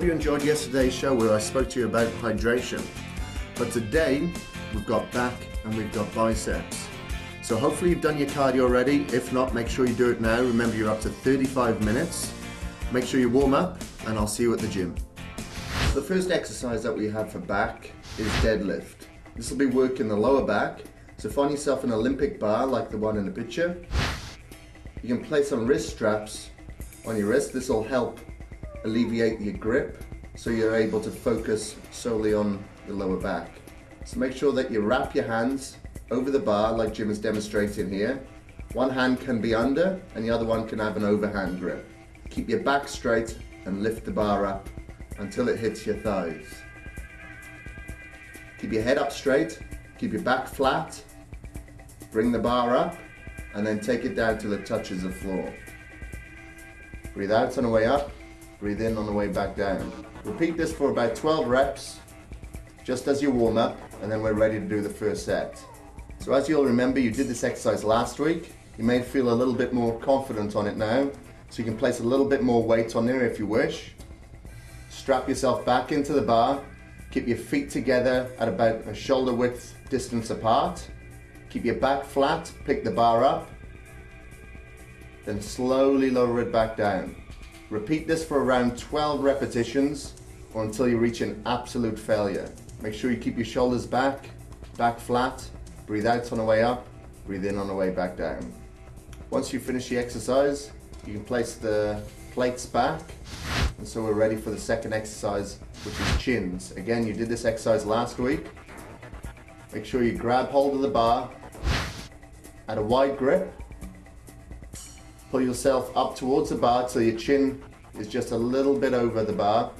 hope you enjoyed yesterday's show where I spoke to you about hydration. But today, we've got back and we've got biceps. So hopefully you've done your cardio already. If not, make sure you do it now. Remember, you're up to 35 minutes. Make sure you warm up and I'll see you at the gym. The first exercise that we have for back is deadlift. This will be working the lower back. So find yourself an Olympic bar like the one in the picture. You can place some wrist straps on your wrist. This will help alleviate your grip so you're able to focus solely on the lower back. So make sure that you wrap your hands over the bar like Jim is demonstrating here. One hand can be under and the other one can have an overhand grip. Keep your back straight and lift the bar up until it hits your thighs. Keep your head up straight, keep your back flat, bring the bar up and then take it down till it touches the floor. Breathe out on the way up, breathe in on the way back down. Repeat this for about 12 reps, just as you warm up, and then we're ready to do the first set. So as you'll remember, you did this exercise last week. You may feel a little bit more confident on it now, so you can place a little bit more weight on there if you wish. Strap yourself back into the bar, keep your feet together at about a shoulder width distance apart. Keep your back flat, pick the bar up, then slowly lower it back down. Repeat this for around 12 repetitions or until you reach an absolute failure. Make sure you keep your shoulders back, back flat, breathe out on the way up, breathe in on the way back down. Once you finish the exercise, you can place the plates back, and so we're ready for the second exercise, which is chins. Again, you did this exercise last week. Make sure you grab hold of the bar at a wide grip. Pull yourself up towards the bar till your chin is just a little bit over the bar.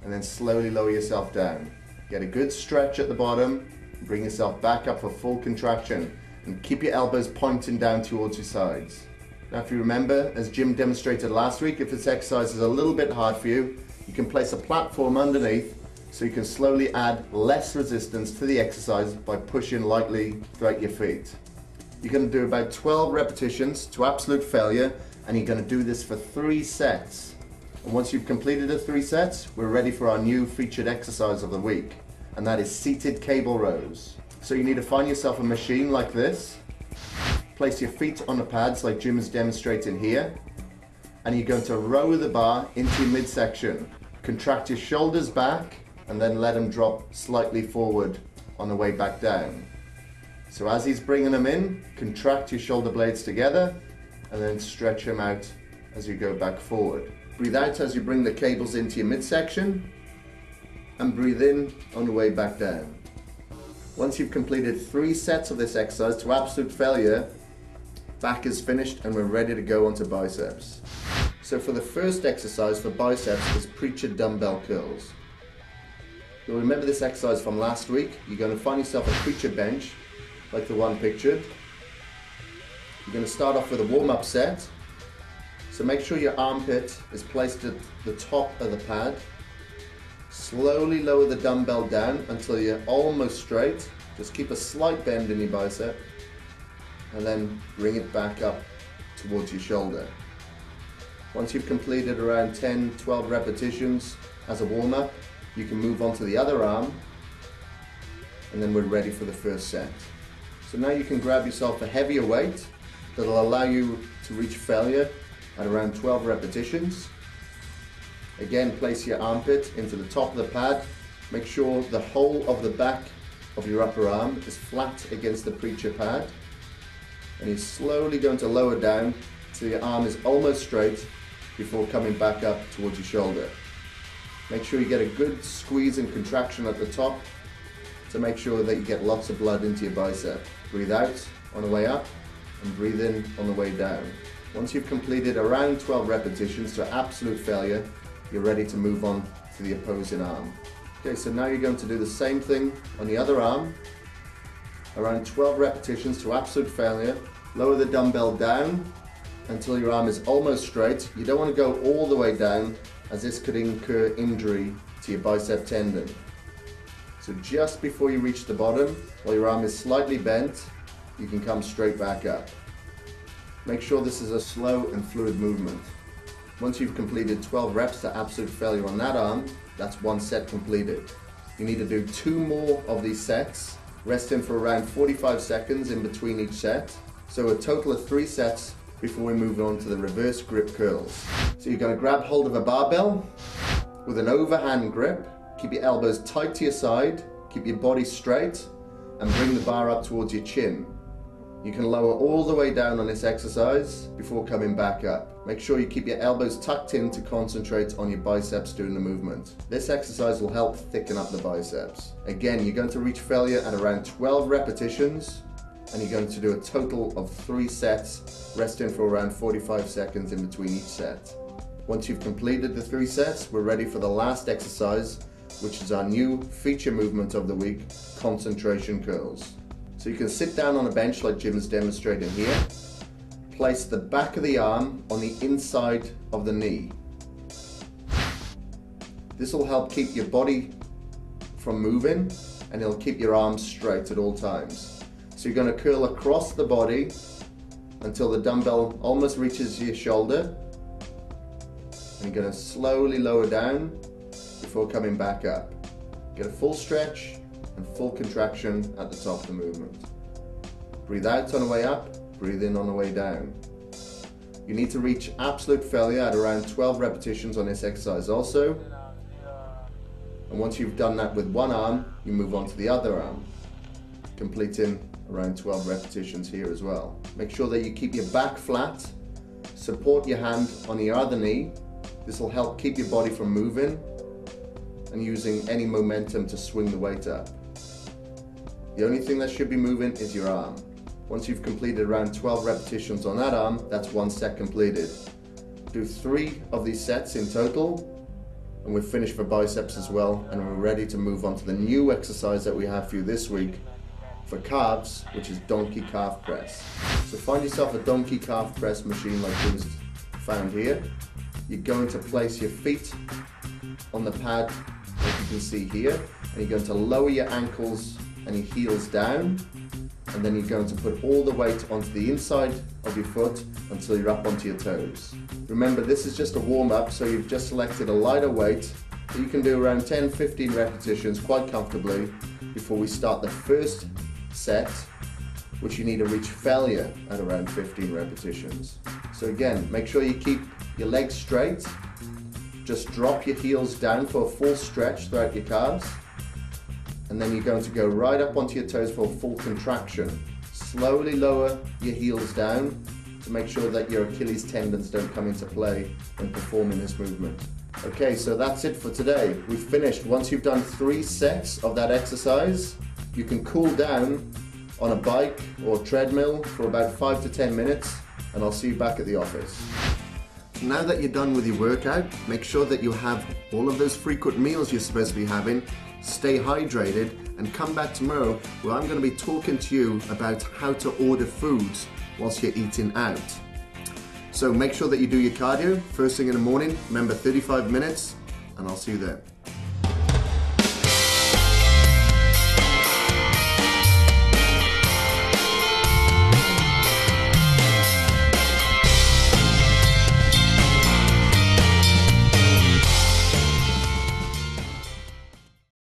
And then slowly lower yourself down. Get a good stretch at the bottom. Bring yourself back up for full contraction. And keep your elbows pointing down towards your sides. Now if you remember, as Jim demonstrated last week, if this exercise is a little bit hard for you, you can place a platform underneath so you can slowly add less resistance to the exercise by pushing lightly throughout your feet. You're going to do about 12 repetitions to absolute failure, and you're going to do this for 3 sets. And once you've completed the 3 sets, we're ready for our new featured exercise of the week, and that is seated cable rows. So you need to find yourself a machine like this, place your feet on the pads like Jim is demonstrating here, and you're going to row the bar into your midsection. Contract your shoulders back and then let them drop slightly forward on the way back down. So as he's bringing them in, contract your shoulder blades together and then stretch them out as you go back forward. Breathe out as you bring the cables into your midsection and breathe in on the way back down. Once you've completed 3 sets of this exercise to absolute failure, back is finished and we're ready to go on to biceps. So for the first exercise for biceps is preacher dumbbell curls. You'll remember this exercise from last week. You're going to find yourself a preacher bench like the one pictured. You're going to start off with a warm-up set. So make sure your armpit is placed at the top of the pad. Slowly lower the dumbbell down until you're almost straight. Just keep a slight bend in your bicep and then bring it back up towards your shoulder. Once you've completed around 10-12 repetitions as a warm-up, you can move on to the other arm and then we're ready for the first set. So now you can grab yourself a heavier weight that'll allow you to reach failure at around 12 repetitions. Again, place your armpit into the top of the pad. Make sure the whole of the back of your upper arm is flat against the preacher pad. And you're slowly going to lower down till your arm is almost straight before coming back up towards your shoulder. Make sure you get a good squeeze and contraction at the top to make sure that you get lots of blood into your bicep. Breathe out on the way up and breathe in on the way down. Once you've completed around 12 repetitions to absolute failure, you're ready to move on to the opposing arm. Okay, so now you're going to do the same thing on the other arm. Around 12 repetitions to absolute failure. Lower the dumbbell down until your arm is almost straight. You don't want to go all the way down as this could incur injury to your bicep tendon. So just before you reach the bottom, while your arm is slightly bent, you can come straight back up. Make sure this is a slow and fluid movement. Once you've completed 12 reps to absolute failure on that arm, that's 1 set completed. You need to do 2 more of these sets, resting for around 45 seconds in between each set. So a total of 3 sets before we move on to the reverse grip curls. So you're going to grab hold of a barbell with an overhand grip, keep your elbows tight to your side, keep your body straight, and bring the bar up towards your chin. You can lower all the way down on this exercise before coming back up. Make sure you keep your elbows tucked in to concentrate on your biceps during the movement. This exercise will help thicken up the biceps. Again, you're going to reach failure at around 12 repetitions, and you're going to do a total of 3 sets, resting for around 45 seconds in between each set. Once you've completed the 3 sets, we're ready for the last exercise, which is our new feature movement of the week, concentration curls. So you can sit down on a bench like Jim is demonstrating here. Place the back of the arm on the inside of the knee. This will help keep your body from moving, and it'll keep your arms straight at all times. So you're going to curl across the body until the dumbbell almost reaches your shoulder. And you're going to slowly lower down before coming back up. Get a full stretch and full contraction at the top of the movement. Breathe out on the way up, breathe in on the way down. You need to reach absolute failure at around 12 repetitions on this exercise also. And once you've done that with one arm, you move on to the other arm, completing around 12 repetitions here as well. Make sure that you keep your back flat, support your hand on your other knee. This will help keep your body from moving and using any momentum to swing the weight up. The only thing that should be moving is your arm. Once you've completed around 12 repetitions on that arm, that's 1 set completed. Do 3 of these sets in total, and we're finished for biceps as well, and we're ready to move on to the new exercise that we have for you this week for calves, which is donkey calf press. So find yourself a donkey calf press machine like Jim's found here. You're going to place your feet on the pad, like you can see here, and you're going to lower your ankles and your heels down, and then you're going to put all the weight onto the inside of your foot until you're up onto your toes. Remember, this is just a warm-up, so you've just selected a lighter weight. You can do around 10-15 repetitions quite comfortably before we start the first set, which you need to reach failure at around 15 repetitions. So again, make sure you keep your legs straight. Just drop your heels down for a full stretch throughout your calves. And then you're going to go right up onto your toes for a full contraction. Slowly lower your heels down to make sure that your Achilles tendons don't come into play when performing this movement. Okay, so that's it for today. We've finished. Once you've done 3 sets of that exercise, you can cool down on a bike or treadmill for about 5 to 10 minutes, and I'll see you back at the office. Now that you're done with your workout, make sure that you have all of those frequent meals you're supposed to be having. Stay hydrated, and come back tomorrow where I'm going to be talking to you about how to order foods whilst you're eating out. So make sure that you do your cardio first thing in the morning. Remember, 35 minutes, and I'll see you there.